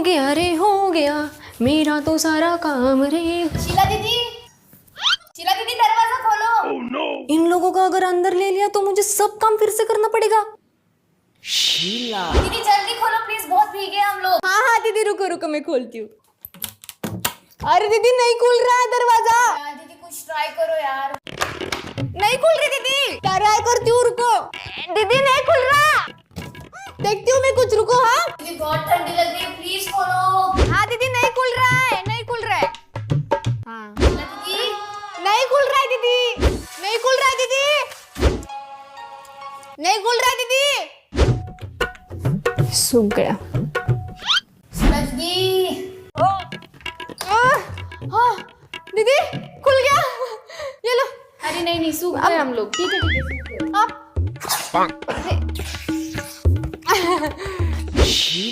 गया रे, हो गया मेरा तो सारा काम रे। शीला दीदी, शीला दीदी दरवाजा खोलो। Oh no! इन लोगों को अगर अंदर ले लिया तो मुझे सब काम फिर से करना पड़ेगा। दीदी जल्दी खोलो प्लीज, बहुत भीगे हम लोग। हाँ हाँ दीदी, रुको रुको मैं खोलती हूँ। अरे दीदी नहीं खुल रहा है दरवाजा। यार दीदी कुछ ट्राई करो यार। नहीं खुल रही दीदी, ट्राई करती हूँ, रुको। दीदी नहीं खुल रहा, देखती हूँ मैं कुछ, रुको। हाँ दीदी बहुत ठंडी लग रही है, प्लीज खोलो। हाँ दीदी नहीं खुल रहा है, नहीं खुल रहा है। हाँ शीला दीदी, नहीं खुल रहा है दीदी, नहीं खुल रहा है दीदी, नहीं खुल रहा है दीदी। सूख गया। शीला दीदी, हाँ दीदी खुल गया, ये लो। अरे नहीं नहीं सूख गए हम लोग। ठीक है सूख गए। आप